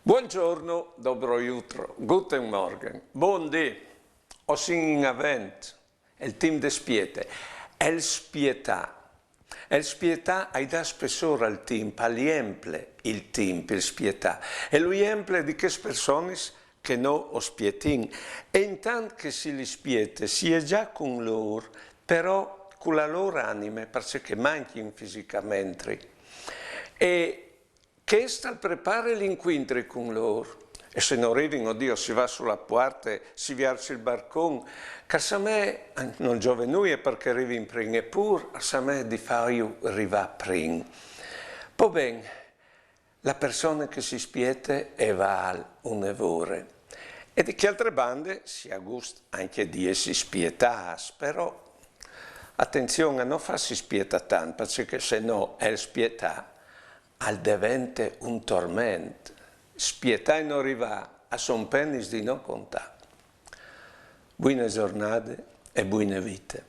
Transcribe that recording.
Buongiorno, dobro jutro, guten Morgen, buondì, o sin in avent, il team de spiete, el spietà. El spietà hai da spessore al team, aliemple il team, il spietà. E lui emple di che persone che no o spietin. E intanto che si li spiete, si è già con loro, però con la loro anima, perché manchin fisicamente. E che sta al prepare l'incontro con loro. E se non arrivano, oddio, si va sulla porta, si viarci il barcone, che a me, non giove noi è perché arrivi in prima, eppure a me di fare io arriva prima. Poi bene, la persona che si spiete è val un evore. E di che altre bande si gusta anche di essi spietas, però attenzione a non farsi spieta tanto, perché se no è spietà. Al devente un tormento, spietà e non arriva a son pennis di non contare. Buone giornate e buone vite.